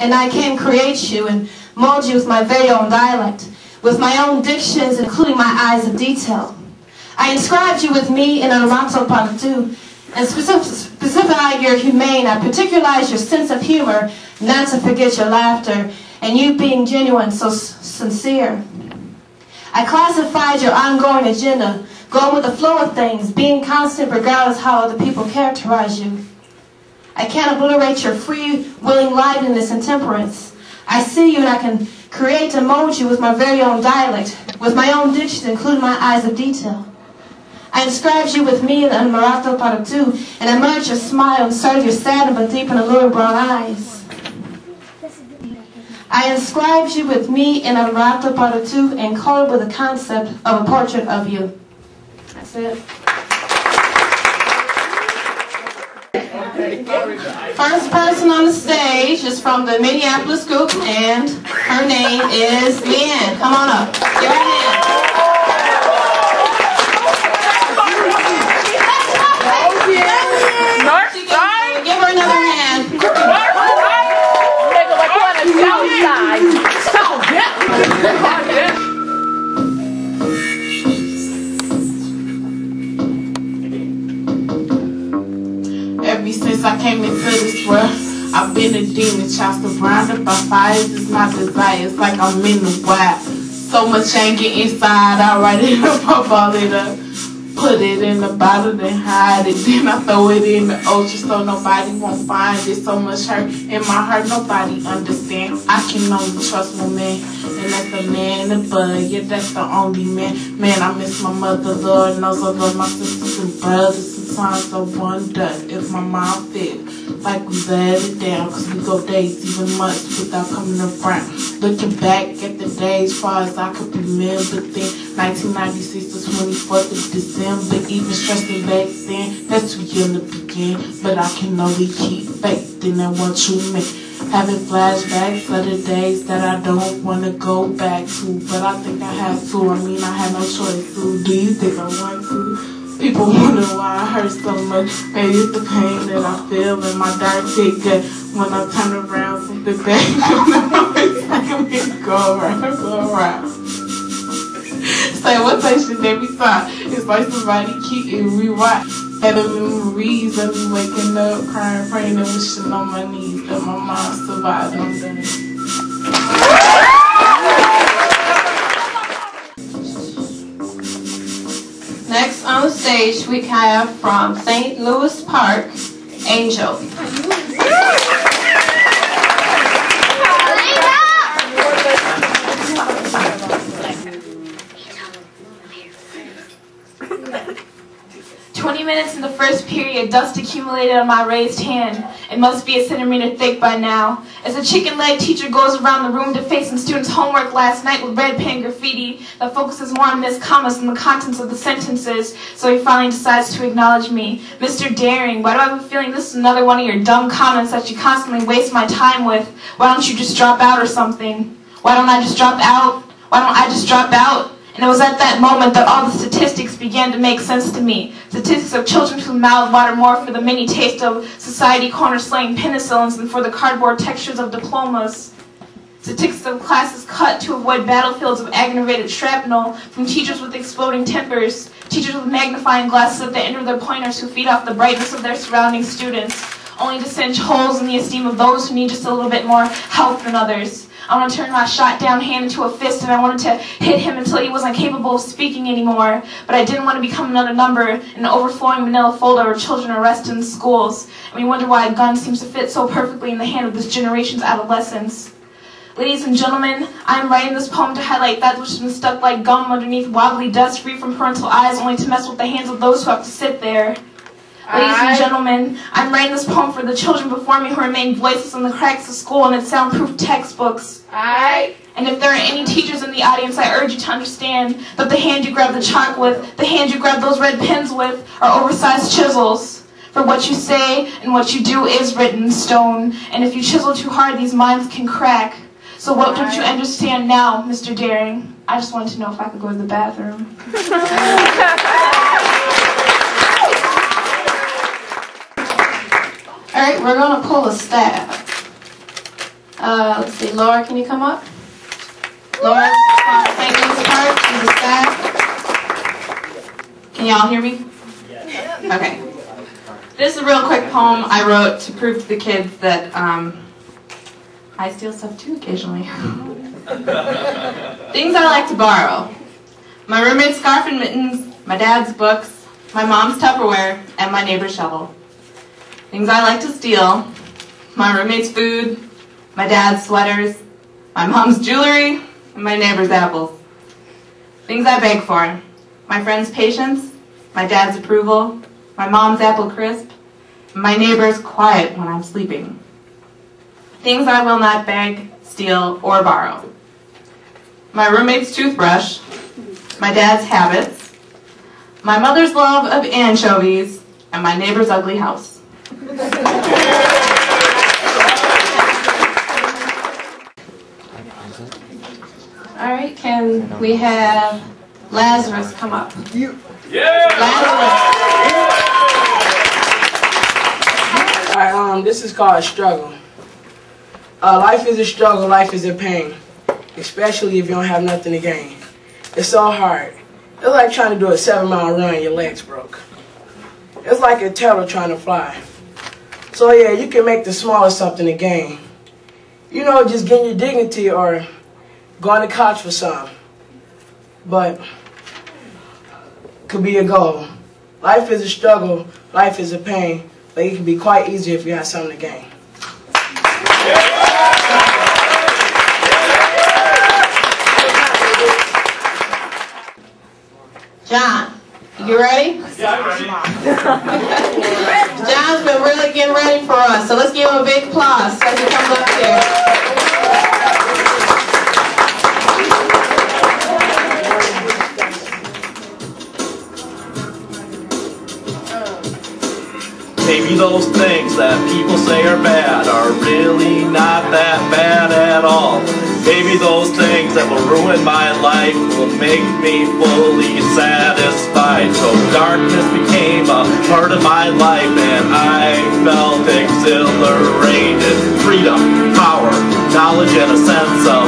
and I can create you and mold you with my very own dialect, with my own dictions, including my eyes of detail. I inscribed you with me in onomatopoeia, and specify your humane. I particularize your sense of humor, not to forget your laughter, and you being genuine, so sincere. I classified your ongoing agenda, going with the flow of things, being constant regardless how other people characterize you. I can't obliterate your free, willing liveliness and temperance. I see you and I can create and mold you with my very own dialect, with my own diction, including my eyes of detail. I inscribed you with me in Marato Paratu, and I merged your smile, inserted your sad but deep and alluring brown eyes. I inscribed you with me in Marato Paratu and colored with the concept of a portrait of you. That's it. First person on the stage is from the Minneapolis group, and her name is Leanne. Come on up. Give her a hand. Give her another hand. Ever since I came into this world, I've been a demon child, surrounded by fires. It's my desire. It's like I'm in the wild. So much anger inside, I write it up, I ball it up. Put it in the bottle, then hide it. Then I throw it in the ocean so nobody won't find it. So much hurt in my heart, nobody understands. I can only trust one man, and that's the man above. Yeah, that's the only man. Man, I miss my mother, Lord knows I love my sisters and brothers. Sometimes I wonder if my mom feel like we let it down, cause we go days, even months without coming around. Looking back at the days far as I could remember then, 1996 to 24th of December, even stressing back then, that's too young to begin. But I can only keep faith in that one true man. Having flashbacks of the days that I don't want to go back to, but I think I have to. I mean, I had no choice to. Do you think I want to? People wonder why I hurt so much. Maybe it's the pain that I feel in my dark pit gut. When I turn around, something bad it's like I'm here to go around. Say what station every time. It's like somebody keep it rewind. Had the memories of me waking up, crying, praying, and wishing on my knees that my mom survived on them. Next on the stage we have from St. Louis Park, Angel. 20 minutes in the first period, dust accumulated on my raised hand. It must be a centimeter thick by now. As a chicken leg teacher goes around the room defacing students' homework last night with red pen graffiti that focuses more on missed commas than the contents of the sentences, so he finally decides to acknowledge me. Mr. Daring, why do I have a feeling this is another one of your dumb comments that you constantly waste my time with? Why don't you just drop out or something? Why don't I just drop out? Why don't I just drop out? And it was at that moment that all the statistics began to make sense to me. Statistics of children who mouth water more for the mini taste of society corner-slaying penicillins than for the cardboard textures of diplomas. Statistics of classes cut to avoid battlefields of aggravated shrapnel from teachers with exploding tempers, teachers with magnifying glasses at the end of their pointers who feed off the brightness of their surrounding students, only to singe holes in the esteem of those who need just a little bit more help than others. I want to turn my shot-down hand into a fist, and I wanted to hit him until he wasn't capable of speaking anymore. But I didn't want to become another number in an overflowing manila folder of children arrested in schools. And we wonder why a gun seems to fit so perfectly in the hand of this generation's adolescents. Ladies and gentlemen, I am writing this poem to highlight that which has been stuck like gum underneath wobbly dust, free from parental eyes, only to mess with the hands of those who have to sit there. Ladies and gentlemen, I'm writing this poem for the children before me who remain voiceless in the cracks of school and its soundproof textbooks. And if there are any teachers in the audience, I urge you to understand that the hand you grab the chalk with, the hand you grab those red pens with, are oversized chisels. For what you say and what you do is written in stone, and if you chisel too hard, these minds can crack. So what don't you understand now, Mr. Daring? I just wanted to know if I could go to the bathroom. Alright, we're going to pull a stab. Let's see, Laura, can you come up? Laura's from St. Louis Park. She's a staff. Can y'all hear me? Yes. Okay. This is a real quick poem I wrote to prove to the kids that I steal stuff too occasionally. Things I like to borrow. My roommate's scarf and mittens, my dad's books, my mom's Tupperware, and my neighbor's shovel. Things I like to steal. My roommate's food, my dad's sweaters, my mom's jewelry, and my neighbor's apples. Things I beg for. My friend's patience, my dad's approval, my mom's apple crisp, and my neighbor's quiet when I'm sleeping. Things I will not beg, steal, or borrow. My roommate's toothbrush, my dad's habits, my mother's love of anchovies, and my neighbor's ugly house. All right, can we have Lazarus come up? Yeah! Lazarus. All right, this is called struggle. Life is a struggle, life is a pain, especially if you don't have nothing to gain. It's so hard. It's like trying to do a 7-mile run and your legs broke. It's like a terror trying to fly. So yeah, you can make the smallest something to gain. You know, just getting your dignity or going to college for some. But could be a goal. Life is a struggle, life is a pain, but it can be quite easy if you have something to gain. John, you ready? Yeah, I'm ready. John's been really getting ready for us, so let's give him a big applause as he comes up here. Maybe those things that people say are bad are really not that bad at all. Maybe those things that will ruin my life will make me fully satisfied. So darkness became a part of my life and I felt exhilarated. Freedom, power, knowledge, and a sense of